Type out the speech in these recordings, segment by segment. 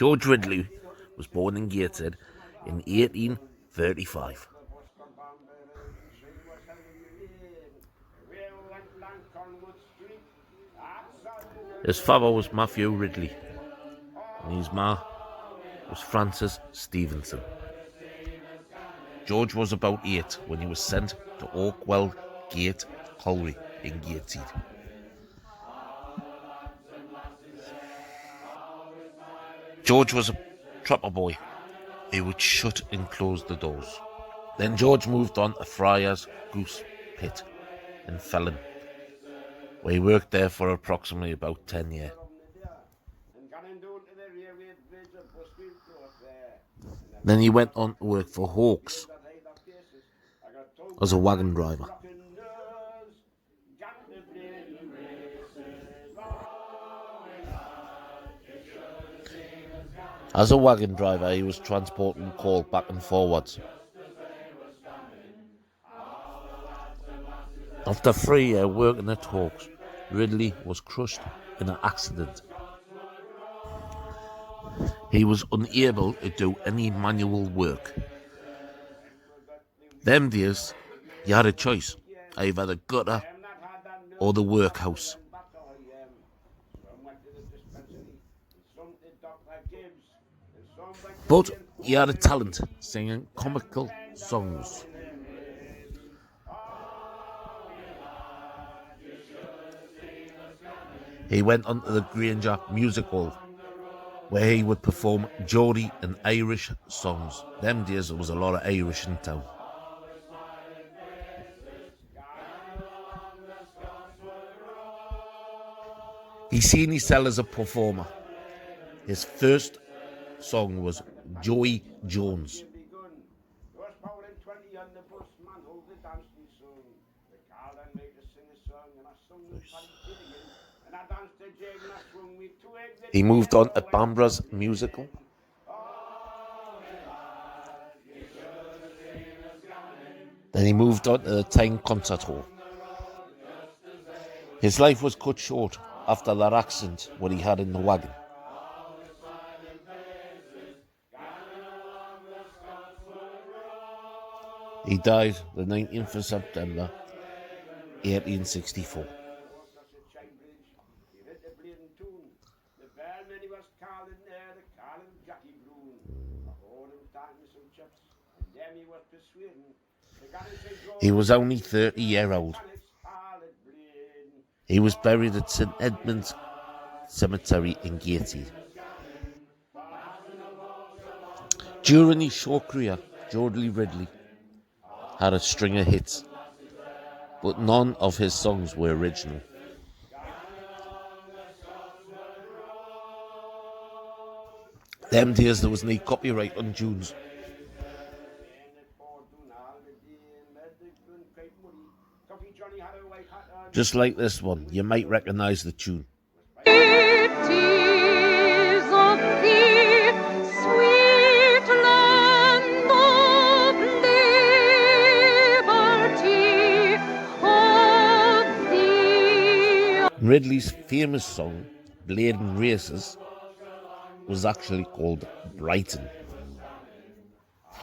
George Ridley was born in Gateshead in 1835. His father was Matthew Ridley and his ma was Frances Stevenson. George was about 8 when he was sent to Oakwell Gate Colliery in Gateshead. George was a trapper boy. He would shut and close the doors. Then George moved on to Friar's Goose Pit in Felon, where he worked there for approximately about 10 years. Then he went on to work for Hawkes as a wagon driver. As a wagon driver, he was transporting coal back and forwards. After 3 years working at Hawkes, Ridley was crushed in an accident. He was unable to do any manual work. Them days, you had a choice, either the gutter or the workhouse. But he had a talent singing comical songs. He went on to the Granger Music Hall, where he would perform Geordie and Irish songs. Them days there was a lot of Irish in town. He seen himself as a performer. His first song was Joey Jones. He moved on to Bambra's musical. Then he moved on to the Tyne Concert Hall. His life was cut short after that accident what he had in the wagon. He died the 19th of September 1864. He was only 30 years old. He was buried at St Edmund's Cemetery in Gateshead. During his short career, Geordie Ridley had a string of hits, but none of his songs were original. Them days there was no copyright on tunes. Just like this one, you might recognise the tune. It is of thee, sweet land of liberty, of thee. Ridley's famous song, Blaydon Races, was actually called Brighton.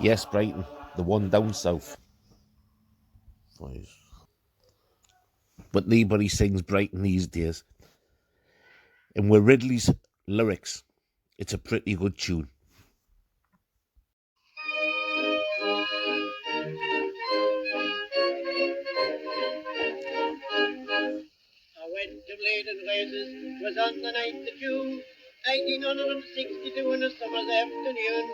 Yes, Brighton, the one down south. But nobody sings Brighton these days. And with Ridley's lyrics, it's a pretty good tune. I went to Blaydon Races, was on the 9th of June, 1862 in a summer's afternoon.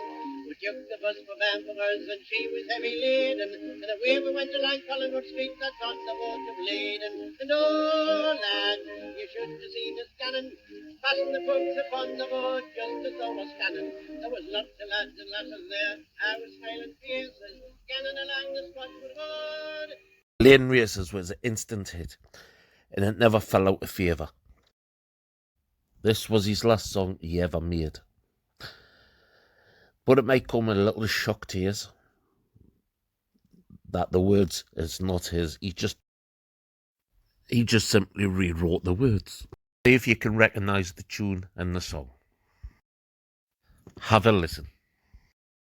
We took the bus for Bamford's and she was heavy laden, and away we went along Collingwood Street, that's on the road to Blaydon. And oh lad, you should have seen us scanning, passing the folks upon the road just as though we're scanning. There was lots of lads and lasses there, I was smiling faces, scanning along the Spotswood Road. Blaydon Races was an instant hit, and it never fell out of favour. This was his last song he ever made. But it might come as a little shock to you that the words is not his. He just simply rewrote the words. See if you can recognise the tune and the song. Have a listen.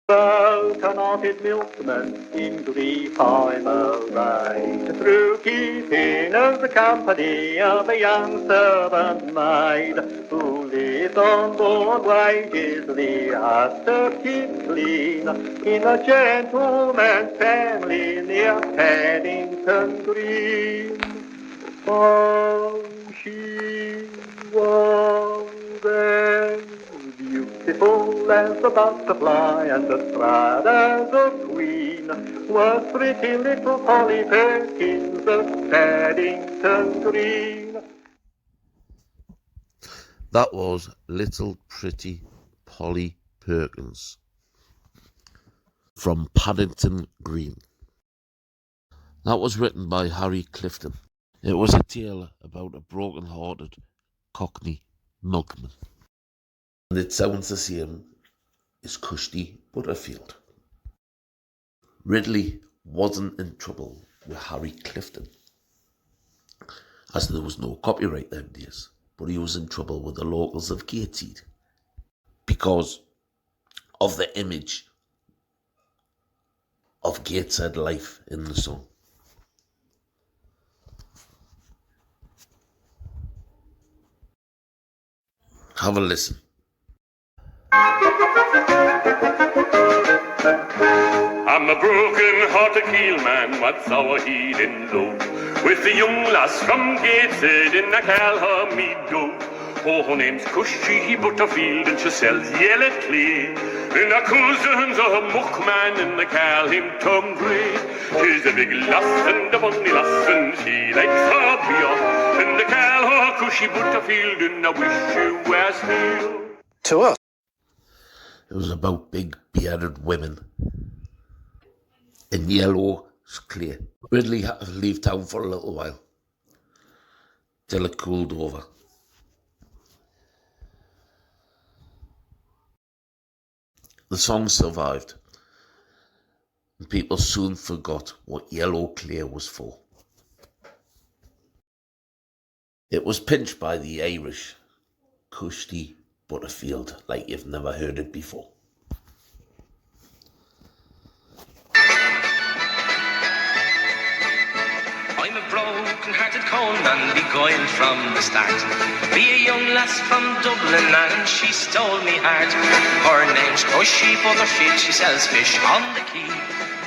Broken-hearted milkman in grief I'm arrayed through keeping of the company of a young servant maid who lives on board wages he has to keep clean in a gentleman's family near Paddington Green. Oh, she was as beautiful as a butterfly and as proud as a queen was pretty little Polly Perkins of Paddington Green. That was Little Pretty Polly Perkins from Paddington Green. That was written by Harry Clifton. It was a tale about a broken-hearted Cockney milkman. And it sounds the same as Cushy Butterfield. Ridley wasn't in trouble with Harry Clifton, as there was no copyright them days, but he was in trouble with the locals of Gateshead because of the image of Gateshead life in the song. Have a listen. I'm a broken-hearted keelman, what's our heed in love, with the young lass from Gateshead in a Calhoun meadow. Oh, her name's Cushy Butterfield and she sells yellow clay, and her cousin's a muckman in the Calhoun grey. She's a big lass and a bonny lass and she likes her beer, and the Calhoun Cushy Butterfield and I wish she was here. To us. It was about big bearded women in yellow clay. Ridley had to leave town for a little while till it cooled over. The song survived, and people soon forgot what yellow clay was for. It was pinched by the Irish Cushy Butterfield like you've never heard it before. I'm a broken-hearted coalman, beguiled from the start. Be a young lass from Dublin and she stole me heart. Her name's Cushy Butterfield, she sells fish on the quay,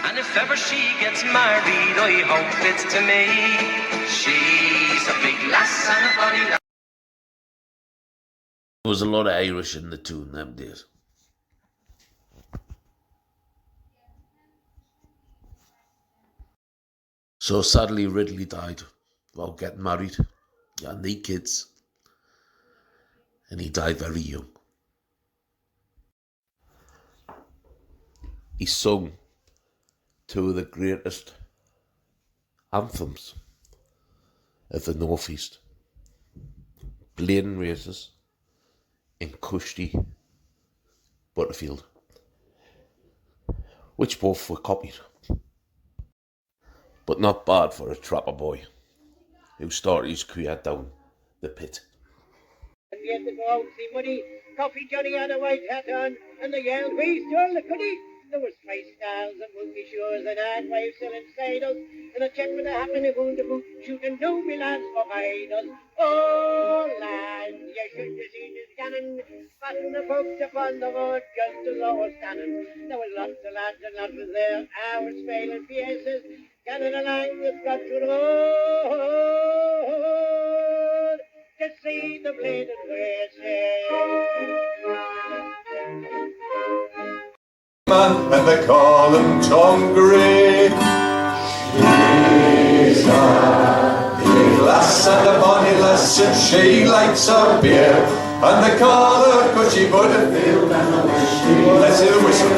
and if ever she gets married, I hope it's to me. She's a big lass and a bonny lass. There was a lot of Irish in the tune them days. So sadly Ridley died while getting married and 8 kids, and he died very young. He sung 2 of the greatest anthems of the North East, Blaydon Races and Cushy Butterfield, which both were copied, but not bad for a trapper boy who started his career down the pit. And we had to go out and see Muddy. Coffee Johnny had a white hat on, and the yelled, "We stole the cuddy." There was 5 stars and monkey shows and hard wives selling cider, and a chap with a hat and a gun to boot, shooting doobie lads for hiders. Oh, lad, you should have seen his cannon, patting the folks upon the road just as I was standing. There was lots of lads and lots of there, hours failing faces, cannon along the Scotch road to see the Blaydon Races. And they call him Tom Gray. She's a big lass and a bonny lass, and she likes her beer, and they call her Cushy Butterfield. Let's hear the whistle.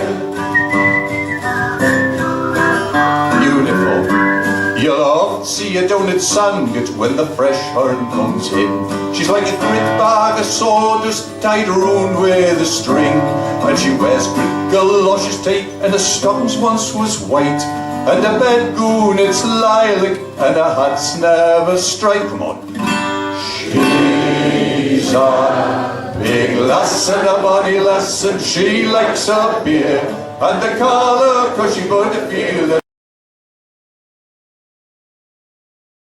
Beautiful. You'll often see her down at Sandgate when the fresh horn comes in. She's like a great bag of sawdust tied round with a string, and she wears great galoshes tight, and her stockings once was white, and her bed goon it's lilac, and her hat's never striped. Come on. She's a Big lass and a bonny lass, and she likes a beer, and they call her 'cause she could feel the